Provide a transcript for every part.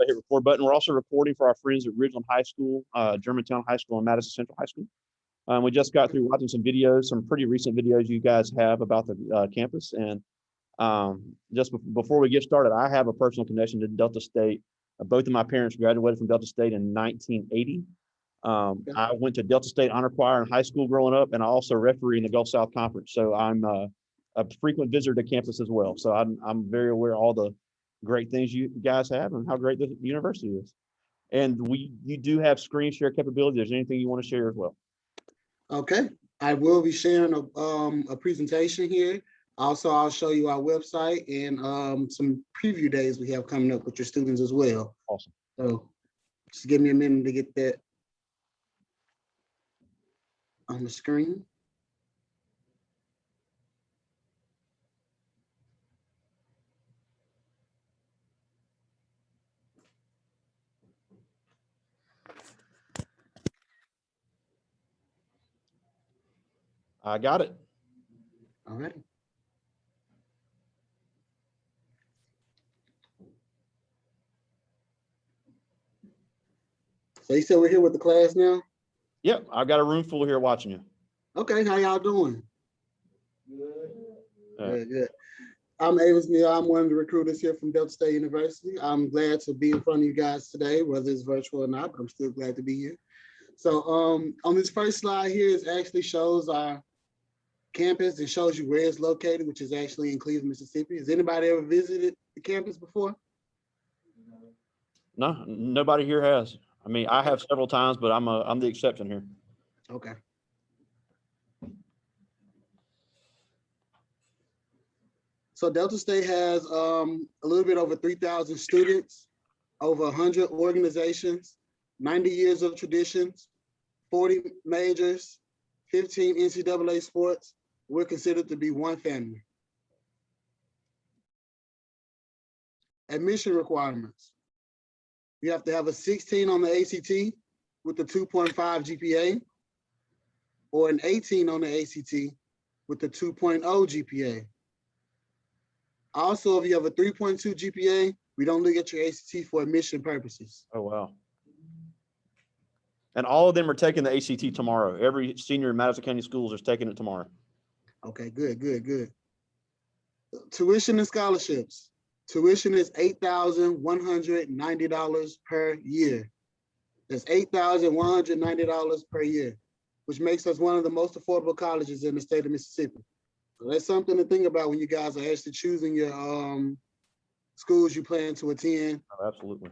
the hit record button. We're also recording for our friends at Ridgeland High School, Germantown High School, and Madison Central High School. We just got through watching some videos, some pretty recent videos you guys have about the campus. And just before we get started, I have a personal connection to Delta State. Both of my parents graduated from Delta State in 1980. I went to Delta State Honor Choir in high school growing up, and I also referee in the Gulf South Conference. So I'm a frequent visitor to campus as well. So I'm very aware of all the great things you guys have and how great the university is. And you do have screen share capability. There's anything you want to share as well? Okay, I will be sharing a presentation here. Also, I'll show you our website and some preview days we have coming up with your students as well. Awesome. So just give me a minute to get that on the screen. I got it. All right. So you said we're here with the class now? Yep, I've got a room full here watching you. Okay, how y'all doing? Good. Good. I'm Avis, Neal. I'm one of the recruiters here from Delta State University. I'm glad to be in front of you guys today, whether it's virtual or not, but I'm still glad to be here. So on this first slide here, it actually shows our campus. It shows you where it's located, which is actually in Cleveland, Mississippi. Has anybody ever visited the campus before? No, nobody here has. I mean, I have several times, but I'm the exception here. Okay. So Delta State has a little bit over 3,000 students, over 100 organizations, 90 years of traditions, 40 majors, 15 NCAA sports. We're considered to be one family. Admission requirements. You have to have a 16 on the ACT with a 2.5 GPA, or an 18 on the ACT with a 2.0 GPA. Also, if you have a 3.2 GPA, we don't look at your ACT for admission purposes. Oh, wow. And all of them are taking the ACT tomorrow. Every senior in Madison County Schools is taking it tomorrow. Okay, good, good, good. Tuition and scholarships. Tuition is $8,190 per year. That's $8,190 per year, which makes us one of the most affordable colleges in the state of Mississippi. So that's something to think about when you guys are actually choosing your schools you plan to attend. Oh, absolutely.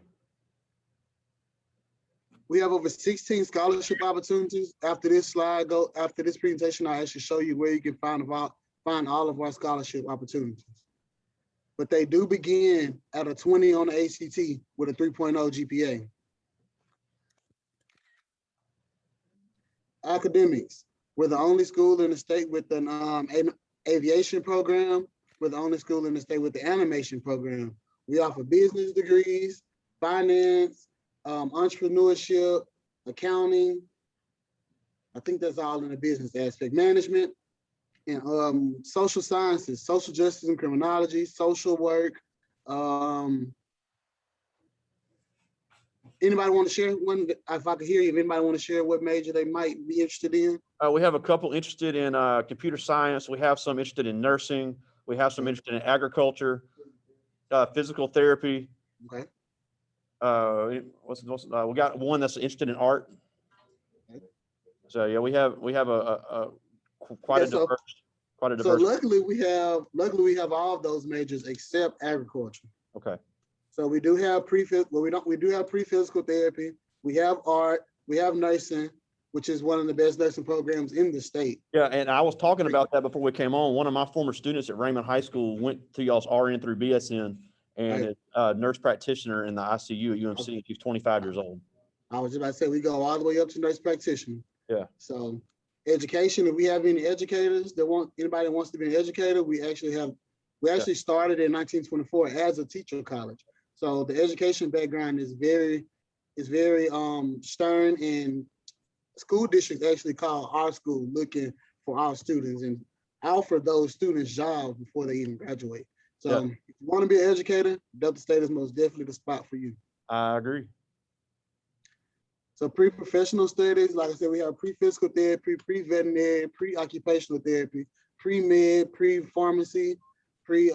We have over 16 scholarship opportunities. After this presentation, I'll actually show you where you can find all of our scholarship opportunities. But they do begin at a 20 on the ACT with a 3.0 GPA. Academics. We're the only school in the state with an aviation program. We're the only school in the state with the animation program. We offer business degrees, finance, entrepreneurship, accounting. I think that's all in the business aspect. Management and social sciences, social justice and criminology, social work. Anybody want to share one? If I could hear you, if anybody want to share what major they might be interested in? We have a couple interested in computer science. We have some interested in nursing. We have some interested in agriculture, physical therapy. Okay. We got one that's interested in art. Okay. So yeah, we have quite a diverse. So luckily we have all of those majors except agriculture. Okay. So we do have we do have pre-physical therapy. We have art. We have nursing, which is one of the best nursing programs in the state. Yeah, and I was talking about that before we came on. One of my former students at Raymond High School went to y'all's RN through BSN and is a nurse practitioner in the ICU at UMC. Okay. She's 25 years old. I was just about to say we go all the way up to nurse practitioner. Yeah. So education, if we have any educators anybody that wants to be an educator, we actually started in 1924 as a teacher college. So the education background is very stern, and school districts actually call our school looking for our students and offer those students jobs before they even graduate. So if you want to be an educator, Delta State is most definitely the spot for you. I agree. So pre-professional studies, like I said, we have pre-physical therapy, pre-veterinary, pre-occupational therapy, pre-med, pre-pharmacy, pre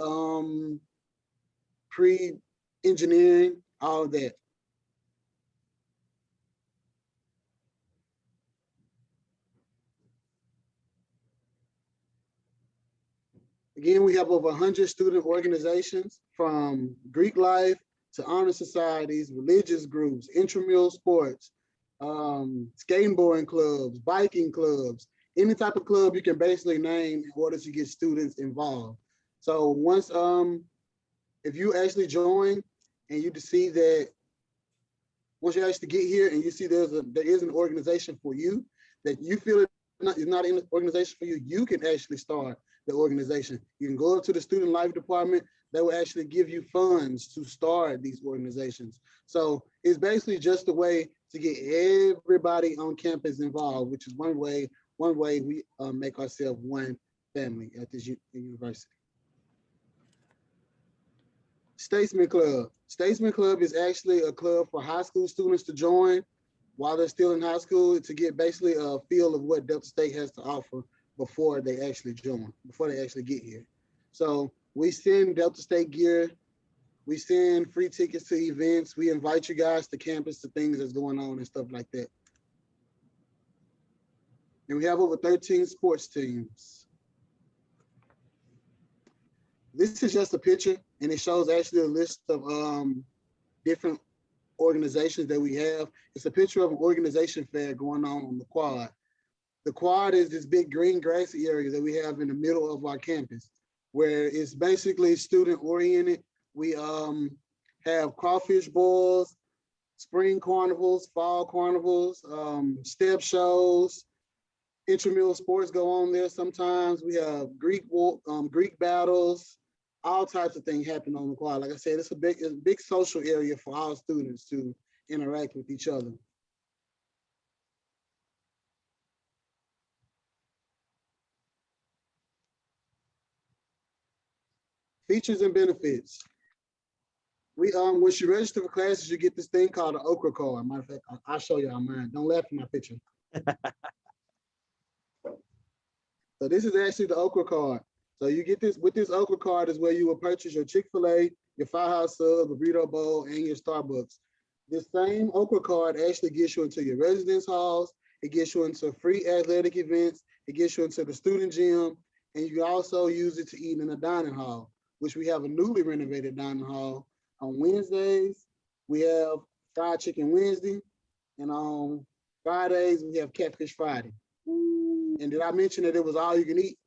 pre-engineering, all of that. Again, we have over 100 student organizations, from Greek life to honor societies, religious groups, intramural sports, skateboarding clubs, biking clubs, any type of club you can basically name in order to get students involved. So once, if you actually join and you see that, once you actually get here and you see there is an organization for you that you feel is not an organization for you, you can actually start the organization. You can go up to the student life department. They will actually give you funds to start these organizations. So it's basically just a way to get everybody on campus involved, which is one way we make ourselves one family at this university. Statesman Club. Statesman Club is actually a club for high school students to join while they're still in high school, to get basically a feel of what Delta State has to offer before they actually join, before they actually get here. So we send Delta State gear, we send free tickets to events, we invite you guys to campus to things that's going on and stuff like that. And we have over 13 sports teams. This is just a picture, and it shows actually a list of different organizations that we have. It's a picture of an organization fair going on the quad. The quad is this big green grassy area that we have in the middle of our campus, where it's basically student oriented. We have crawfish boils, spring carnivals, fall carnivals, step shows, intramural sports go on there sometimes. We have Greek battles, all types of things happen on the quad. Like I said, it's a big social area for our students to interact with each other. Features and benefits. We once you register for classes, you get this thing called an Okra card. Matter of fact, I'll show y'all mine. Don't laugh at my picture. So this is actually the Okra card. So you get this, with this Okra card is where you will purchase your Chick-fil-A, your Firehouse Sub, a burrito bowl, and your Starbucks. This same Okra card actually gets you into your residence halls. It gets you into free athletic events. It gets you into the student gym. And you can also use it to eat in a dining hall, which we have a newly renovated dining hall. On Wednesdays, we have fried chicken Wednesday. And on Fridays, we have catfish Friday. And did I mention that it was all you can eat?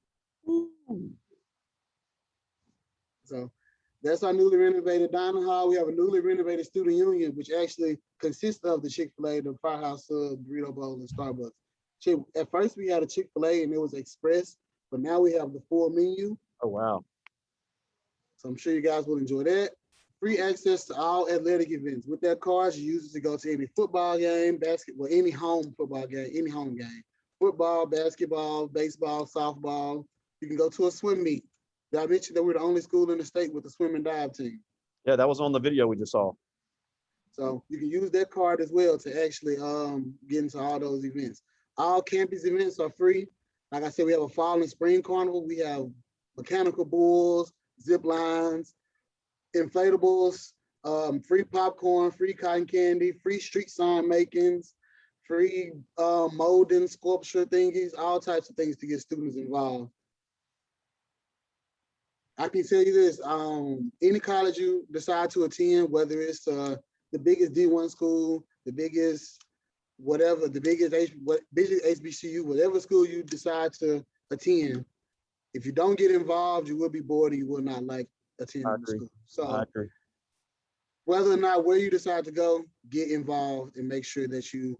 So that's our newly renovated dining hall. We have a newly renovated student union, which actually consists of the Chick-fil-A, the Firehouse Sub, burrito bowl, and Starbucks. At first, we had a Chick-fil-A and it was express, but now we have the full menu. Oh, wow. So I'm sure you guys will enjoy that. Free access to all athletic events. With that card, you use it to go to any football game, basketball, any home football game, any home game. Football, basketball, baseball, softball. You can go to a swim meet. Did I mention that we're the only school in the state with a swim and dive team? Yeah, that was on the video we just saw. So you can use that card as well to actually get into all those events. All campus events are free. Like I said, we have a fall and spring carnival. We have mechanical bulls, zip lines, inflatables, free popcorn, free cotton candy, free street sign makings, free molding, sculpture thingies, all types of things to get students involved. I can tell you this, any college you decide to attend, whether it's the biggest D1 school, the biggest whatever, the biggest HBCU, whatever school you decide to attend, if you don't get involved, you will be bored and you will not like attending the school. So whether or not where you decide to go, get involved and make sure that you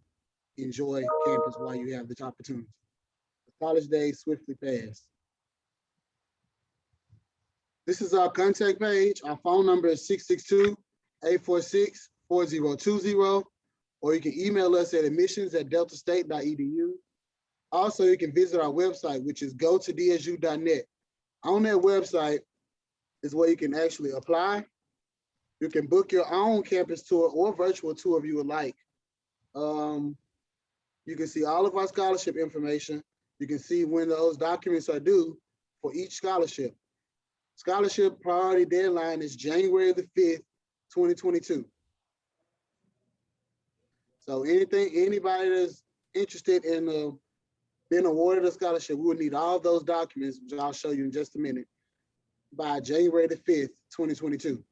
enjoy campus while you have the opportunity. The college days swiftly pass. This is our contact page. Our phone number is 662-846-4020, or you can email us at admissions@deltastate.edu. Also, you can visit our website, which is gotodsu.net. On that website is where you can actually apply. You can book your own campus tour or virtual tour if you would like. You can see all of our scholarship information. You can see when those documents are due for each scholarship. Scholarship priority deadline is January the 5th, 2022. So anybody that's interested in being awarded a scholarship, we would need all those documents, which I'll show you in just a minute, by January the 5th, 2022.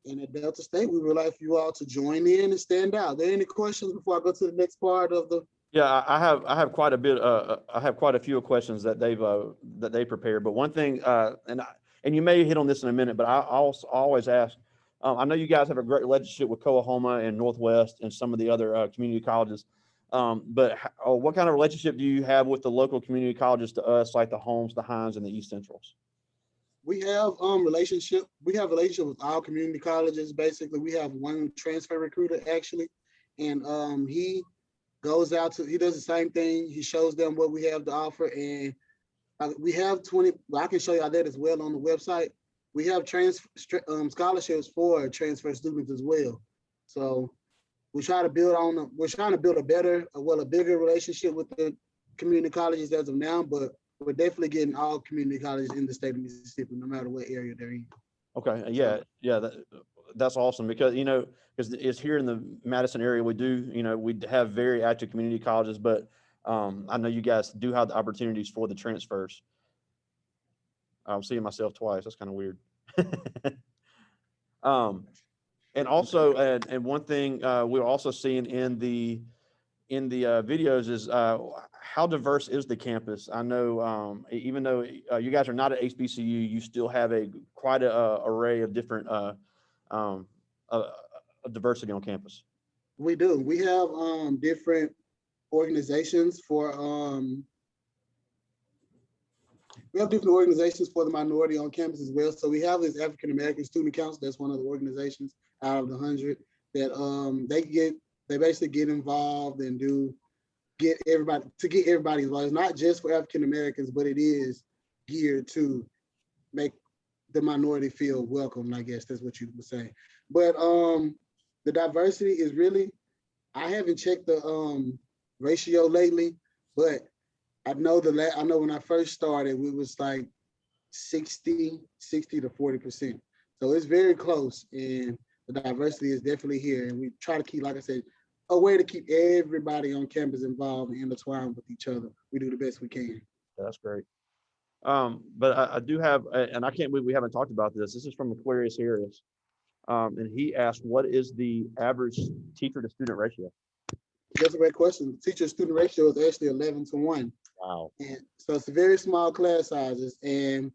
And at Delta State, we would like for you all to join in and stand out. Are there any questions before I go to the next part of the? Yeah, I have quite a bit. I have quite a few questions that they prepared. But one thing, and you may hit on this in a minute, but I also always ask. I know you guys have a great relationship with Coahoma and Northwest and some of the other community colleges. But what kind of relationship do you have with the local community colleges to us, like the Holmes, the Hines, and the East Centrals? We have relationship. We have relationship with all community colleges. Basically, we have one transfer recruiter actually, and he goes out to. He does the same thing. He shows them what we have to offer, and we have 20. Well, I can show you that as well on the website. We have scholarships for transfer students as well. So we try to build on. We're trying to build a better, a bigger relationship with the community colleges as of now, but we're definitely getting all community colleges in the state of Mississippi, no matter what area they're in. Okay, yeah, that's awesome because because it's here in the Madison area. We do, we have very active community colleges, but I know you guys do have the opportunities for the transfers. I'm seeing myself twice. That's kind of weird. And also, and one thing we're also seeing in the videos is how diverse is the campus? I know even though you guys are not at HBCU, you still have quite a array of different um, diversity on campus. We do. We have different organizations for the minority on campus as well. So we have this African American Student Council. That's one of the organizations out of the 100 that they basically get involved and get everybody involved. It's not just for African Americans, but it is geared to make the minority feel welcome. I guess that's what you would say. But the diversity is really, I haven't checked the ratio lately, but I know when I first started, we was like 60 to 40%. So it's very close, and the diversity is definitely here. And we try to keep, like I said, a way to keep everybody on campus involved and intertwined with each other. We do the best we can. That's great. But I do have, and I can't believe we haven't talked about this. This is from Aquarius Harris. And he asked, what is the average teacher to student ratio? That's a great question. The teacher student ratio is actually 11-1. Wow. And so it's very small class sizes, and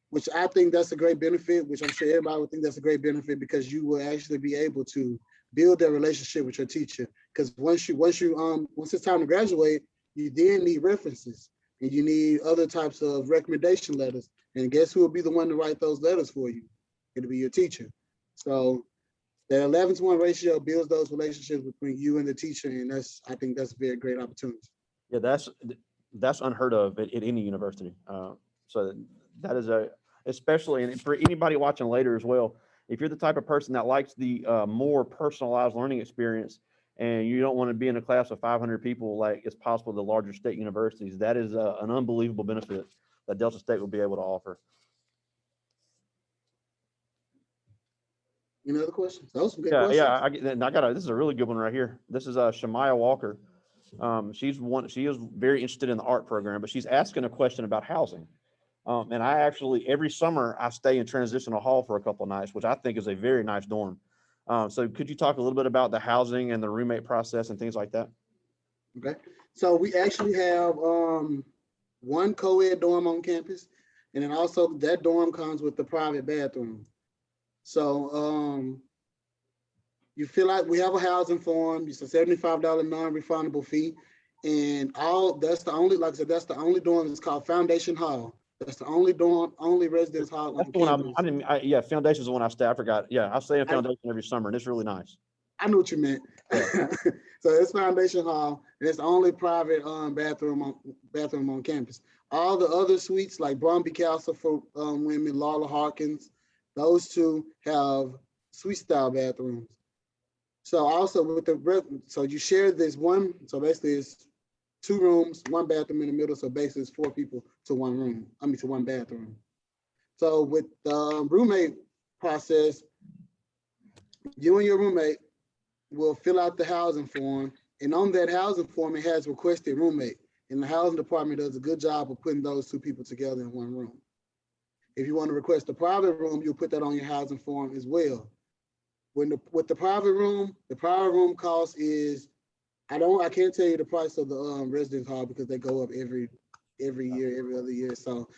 which I think that's a great benefit, which I'm sure everybody would think that's a great benefit, because you will actually be able to build that relationship with your teacher. Because once it's time to graduate, you then need references and you need other types of recommendation letters. And guess who will be the one to write those letters for you? It'll be your teacher. So that 11-1 ratio builds those relationships between you and the teacher, and I think that's a very great opportunity. Yeah, that's unheard of at any university. So that is especially, and for anybody watching later as well, if you're the type of person that likes the more personalized learning experience, and you don't want to be in a class of 500 people like it's possible at the larger state universities, that is an unbelievable benefit that Delta State will be able to offer. Any other questions? Those are good questions. Yeah, this is a really good one right here. This is Shamaya Walker. She is very interested in the art program, but she's asking a question about housing. And I actually, every summer, I stay in Transitional Hall for a couple of nights, which I think is a very nice dorm. So could you talk a little bit about the housing and the roommate process and things like that? Okay. So we actually have one co-ed dorm on campus, and then also that dorm comes with the private bathroom. So you feel like we have a housing form. It's a $75 non-refundable fee, and that's the only dorm that's called Foundation Hall. That's the only dorm, only residence hall. That's the one Foundation is the one I stay. I forgot. Yeah, I stay in Foundation every summer, and it's really nice. I knew what you meant. Yeah. So it's Foundation Hall, and it's the only private bathroom on campus. All the other suites like Brumby Castle for women, Lala Harkins, those two have suite style bathrooms. So also with so you share this one, so basically it's 2 rooms, 1 bathroom in the middle. So basically it's 4 people to 1 room, to 1 bathroom. So with the roommate process, you and your roommate will fill out the housing form, and on that housing form, it has requested roommate. And the housing department does a good job of putting those 2 people together in 1 room. If you want to request a private room, you'll put that on your housing form as well. With the private room cost is, I can't tell you the price of the residence hall because they go up every year, every other year. So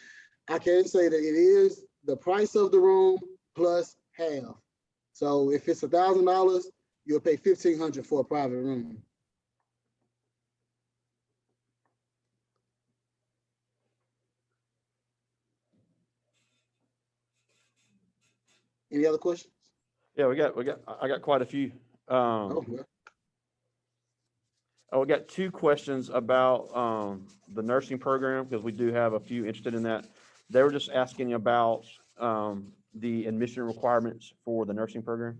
I can say that it is the price of the room plus half. So if it's $1,000, you'll pay $1,500 for a private room. Any other questions? Yeah, I got quite a few. Oh, well. We got 2 questions about the nursing program because we do have a few interested in that. They were just asking about the admission requirements for the nursing program.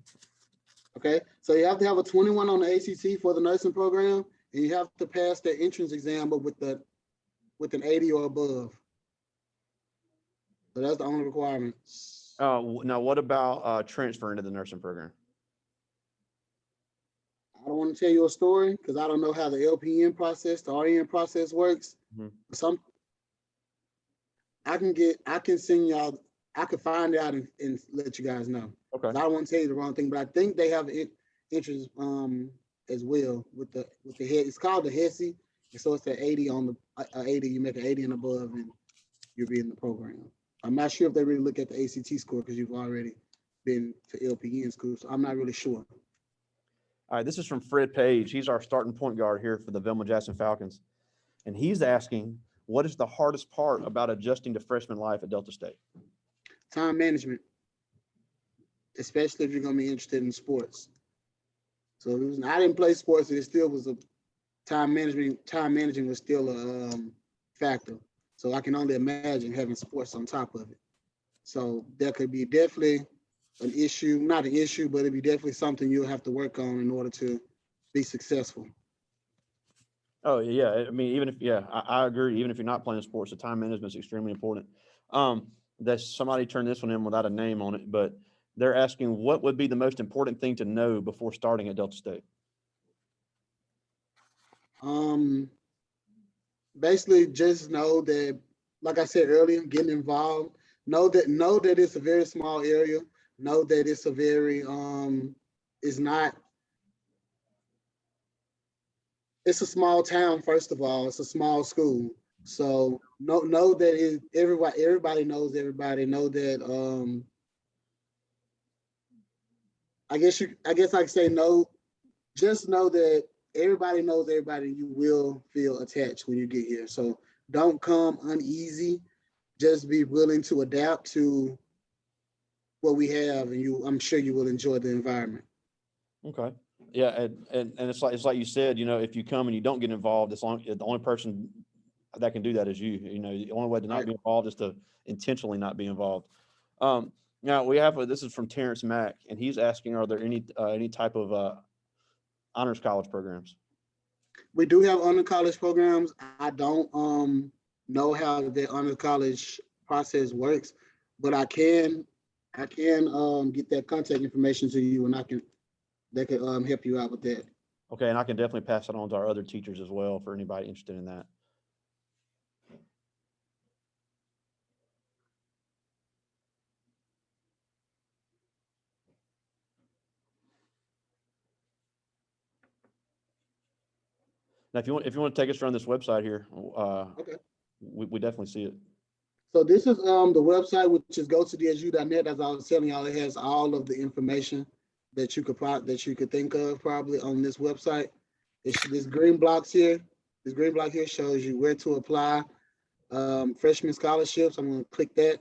Okay, so you have to have a 21 on the ACT for the nursing program, and you have to pass the entrance exam, but with an 80 or above. So that's the only requirement. Now, what about transferring to the nursing program? I don't want to tell you a story because I don't know how the LPN process, the RN process works. Mhm. Some I can send y'all, I can find out and let you guys know. Okay. I don't want to tell you the wrong thing, but I think they have interest as well with the head. It's called the HESI, and so it's at 80 on the 80. You make an 80 and above, and you'll be in the program. I'm not sure if they really look at the ACT score because you've already been to LPN school, so I'm not really sure. All right, this is from Fred Page. He's our starting point guard here for the Velma Jackson Falcons. And he's asking, what is the hardest part about adjusting to freshman life at Delta State? Time management, especially if you're going to be interested in sports. So I didn't play sports, and it still was a time management. Time managing was still a factor. So I can only imagine having sports on top of it. So that could be definitely an issue, not an issue, but it'd be definitely something you'll have to work on in order to be successful. Oh yeah, I mean, even if I agree. Even if you're not playing sports, the time management is extremely important. That somebody turned this one in without a name on it, but they're asking what would be the most important thing to know before starting at Delta State. Basically, just know that, like I said earlier, getting involved. Know that it's a very small area. Know that it's a very it's not. It's a small town. First of all, it's a small school. So know that everybody knows everybody. Know that I guess I could say no. Just know that everybody knows everybody. You will feel attached when you get here. So don't come uneasy. Just be willing to adapt to what we have, and I'm sure you will enjoy the environment. Okay. Yeah, and it's like you said, if you come and you don't get involved, the only person that can do that is you. The only way to not be involved is to intentionally not be involved. Now we have this is from Terrence Mack, and he's asking, are there any type of honors college programs? We do have honor college programs. I don't know how the honor college process works, but I can get that contact information to you, and they can help you out with that. Okay, and I can definitely pass it on to our other teachers as well for anybody interested in that. Now, if you want to take us around this website here, Okay. we definitely see it. So this is the website, which is gotodsu.net. As I was telling y'all, it has all of the information that you could think of probably on this website. This green blocks here. This green block here shows you where to apply freshman scholarships. I'm going to click that.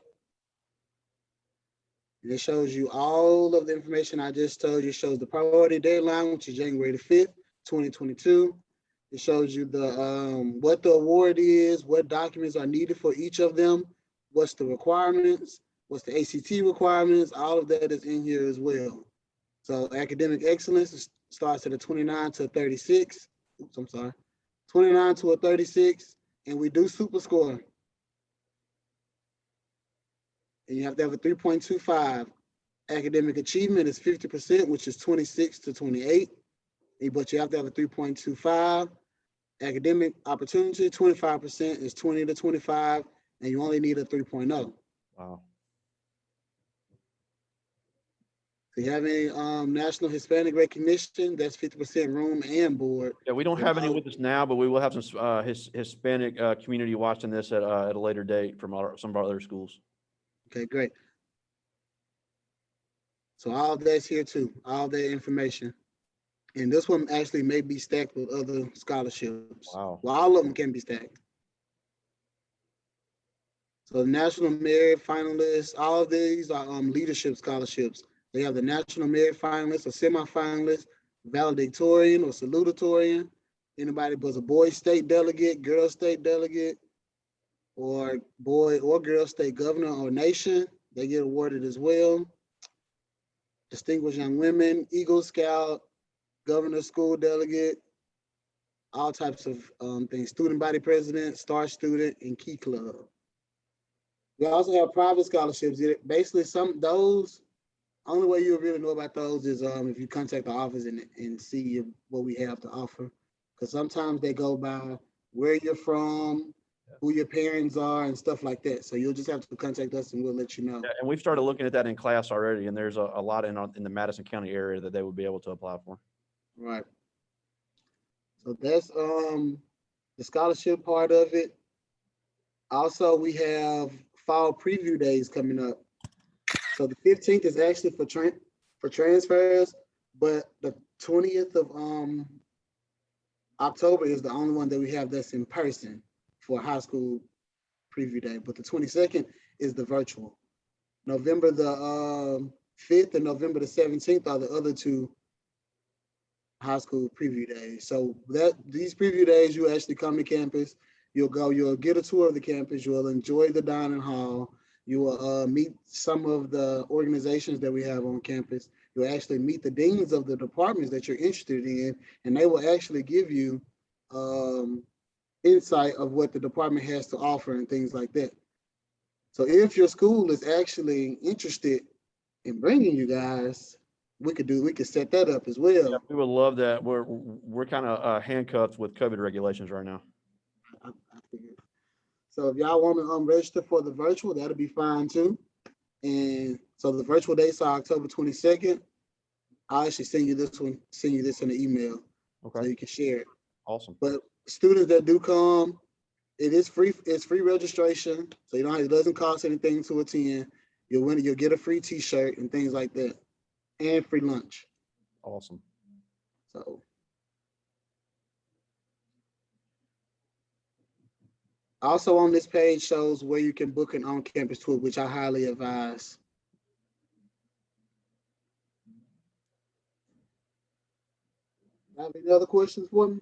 And it shows you all of the information I just told you. It shows the priority deadline, which is January the 5th, 2022. It shows you the what the award is, what documents are needed for each of them, what's the requirements, what's the ACT requirements. All of that is in here as well. So academic excellence starts at a 29 to a 36. Oops, I'm sorry. 29 to a 36, and we do super score. And you have to have a 3.25. Academic achievement is 50%, which is 26 to 28. But you have to have a 3.25. Academic opportunity, 25% is 20 to 25, and you only need a 3.0. Wow. So you have any national Hispanic recognition, that's 50% room and board. Yeah, we don't have any with us now, but we will have some Hispanic community watching this at a later date from some of our other schools. Okay, great. So all of that's here too, all that information. And this one actually may be stacked with other scholarships. Wow. Well, all of them can be stacked. So the National Merit finalists, all of these are leadership scholarships. They have the National Merit finalist or semifinalist, valedictorian or salutatorian, anybody but a boy state delegate, girl state delegate, or boy or girl state governor or nation, they get awarded as well. Distinguished young women, Eagle Scout, governor school delegate, all types of things, student body president, star student, and key club. We also have private scholarships. Basically, those only way you'll really know about those is if you contact the office and see what we have to offer. Because sometimes they go by where you're from, who your parents are, and stuff like that. So you'll just have to contact us and we'll let you know. Yeah, and we've started looking at that in class already, and there's a lot in the Madison County area that they would be able to apply for. Right. So that's the scholarship part of it. Also, we have fall preview days coming up. So the 15th is actually for transfers, but the 20th of October is the only one that we have that's in person for high school preview day. But the 22nd is the virtual. November the 5th and November the 17th are the other two high school preview days. So these preview days, you actually come to campus, you'll get a tour of the campus, you'll enjoy the dining hall, you will meet some of the organizations that we have on campus. You'll actually meet the deans of the departments that you're interested in, and they will actually give you insight of what the department has to offer and things like that. So if your school is actually interested in bringing you guys, we could set that up as well. Yeah, we would love that. We're kind of handcuffed with COVID regulations right now. I figured. So if y'all want to register for the virtual, that'll be fine too. And so the virtual dates are October 22nd. I'll actually send you this in the email. Okay. So you can share it. Awesome. But students that do come, it is free. It's free registration, so it doesn't cost anything to attend. You'll get a free T-shirt and things like that, and free lunch. Awesome. So also on this page shows where you can book an on-campus tour, which I highly advise. Have any other questions for me?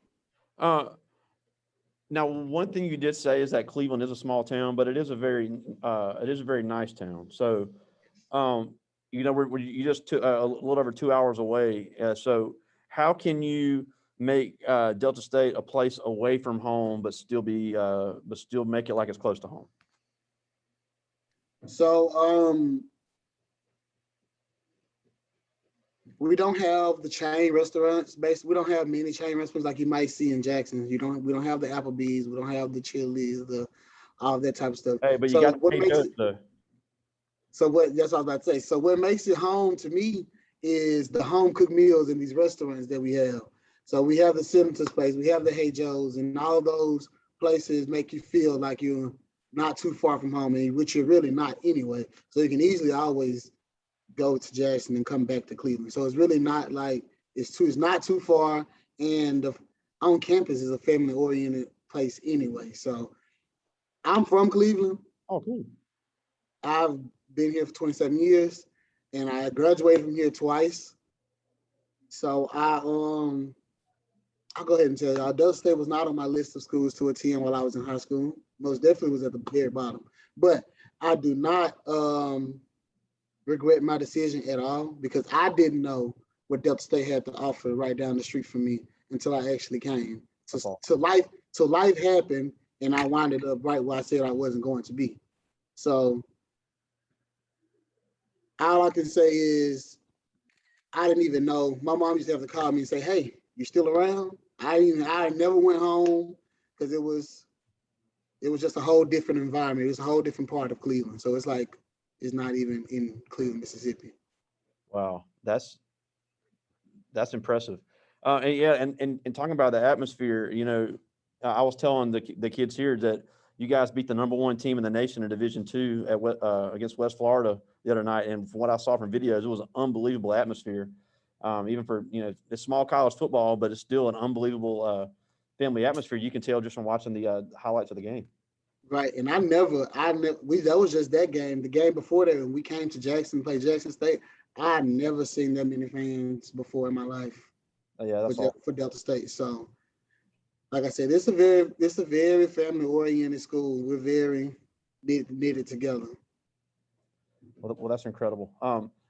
Now, one thing you did say is that Cleveland is a small town, but it is a very nice town. So, you just took a little over 2 hours away. So, how can you make Delta State a place away from home, but still make it like it's close to home? So, we don't have the chain restaurants. Basically, we don't have many chain restaurants like you might see in Jackson. We don't have the Applebee's. We don't have the Chili's, all that type of stuff. Hey, but you So got what makes it, though. So that's what I was about to say. So what makes it home to me is the home cooked meals in these restaurants that we have. So we have the Senators Place, we have the Hey Joe's, and all those places make you feel like you're not too far from home, which you're really not anyway. So you can easily always go to Jackson and come back to Cleveland. So it's really not like it's not too far, and on campus is a family oriented place anyway. So I'm from Cleveland. Oh, cool. I've been here for 27 years, and I graduated from here twice. So I'll go ahead and tell y'all, Delta State was not on my list of schools to attend while I was in high school. Most definitely was at the very bottom. But I do not regret my decision at all because I didn't know what Delta State had to offer right down the street from me until I actually came. So life happened and I winded up right where I said I wasn't going to be. So all I can say is I didn't even know. My mom used to have to call me and say, "Hey, you still around?" I never went home because it was just a whole different environment. It was a whole different part of Cleveland. So it's like it's not even in Cleveland, Mississippi. Wow, that's impressive. And yeah, and talking about the atmosphere, I was telling the kids here that you guys beat the #1 team in the nation in Division II against West Florida the other night, and from what I saw from videos, it was an unbelievable atmosphere. Even for it's small college football, but it's still an unbelievable family atmosphere. You can tell just from watching the highlights of the game. Right. And that was just that game. The game before that, when we came to Jackson, play Jackson State, I never seen that many fans before in my life Yeah, that's all. for Delta State. So, like I said, it's a very family oriented school. We're very knitted together. Well, that's incredible.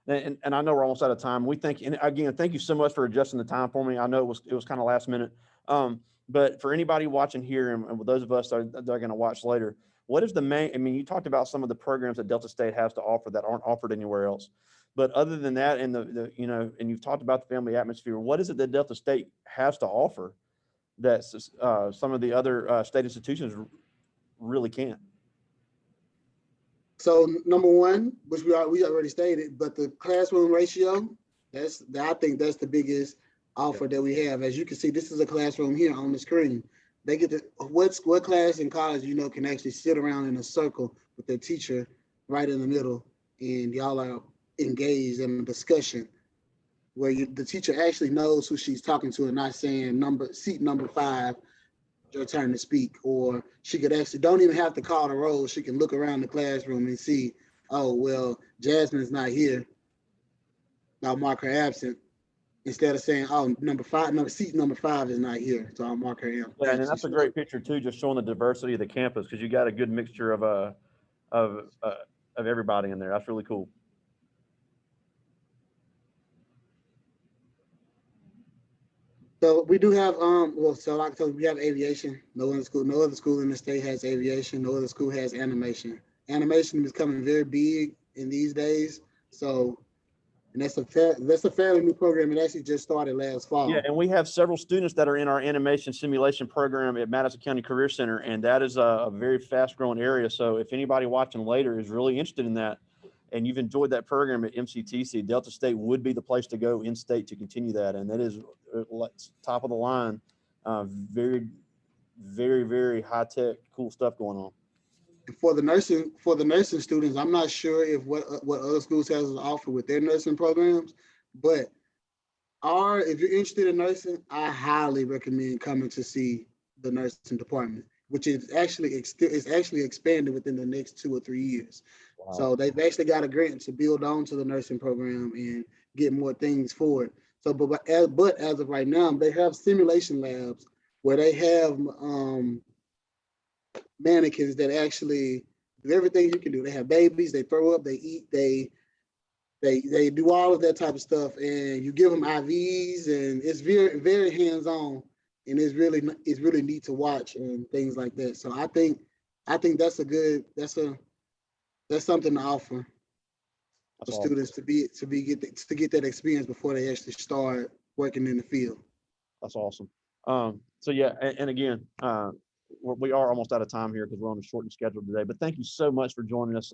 And I know we're almost out of time. We thank, and again, thank you so much for adjusting the time for me. I know it was kind of last minute. But for anybody watching here, and with those of us that are going to watch later, what is the main? I mean, you talked about some of the programs that Delta State has to offer that aren't offered anywhere else. But other than that, and and you've talked about the family atmosphere. What is it that Delta State has to offer that some of the other state institutions really can't? So number one, which we already stated, but the classroom ratio, I think that's the biggest offer that we have. As you can see, this is a classroom here on the screen. They get to what class in college can actually sit around in a circle with their teacher right in the middle, and y'all are engaged in a discussion where the teacher actually knows who she's talking to and not saying seat number 5, your turn to speak, or she could actually don't even have to call the roll. She can look around the classroom and see, oh, well, Jasmine's not here. I'll mark her absent instead of saying, oh, seat number 5 is not here. So I'll mark her Yeah, and absent. that's a great picture too, just showing the diversity of the campus because you got a good mixture of of everybody in there. That's really cool. So we do have so like I told you, we have aviation. No other school in the state has aviation. No other school has animation. Animation is becoming very big in these days. So and that's a fairly new program. It actually just started last Yeah, fall. and we have several students that are in our animation simulation program at Madison County Career Center, and that is a very fast growing area. So if anybody watching later is really interested in that, and you've enjoyed that program at MCTC, Delta State would be the place to go in state to continue that, and that is top of the line, very, very, very high tech, cool stuff going on. For the nursing students, I'm not sure if what other schools has to offer with their nursing programs, but if you're interested in nursing, I highly recommend coming to see the nursing department, which is actually expanded within the next 2 or 3 years. Wow. So they've actually got a grant to build on to the nursing program and get more things for it. So, but as of right now, they have simulation labs where they have mannequins that actually do everything you can do. They have babies, they throw up, they eat, they do all of that type of stuff, and you give them IVs, and it's very very hands on, and it's really neat to watch and things like that. So I think that's something to offer That's for awesome. students to get that experience before they actually start working in the field. That's awesome. So yeah, and again, we are almost out of time here because we're on a shortened schedule today. But thank you so much for joining us.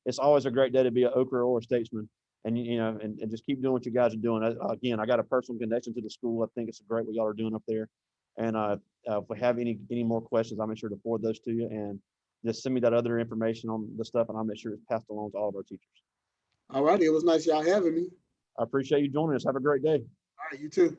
It's always a great day to be an Okra or a Statesman, and and just keep doing what you guys are doing. Again, I got a personal connection to the school. I think it's great what y'all are doing up there. And if we have any more questions, I'll make sure to forward those to you, and just send me that other information on the stuff, and I'll make sure it's passed along to all of our teachers. All righty, it was nice y'all having me. I appreciate you joining us. Have a great day. All right, you too.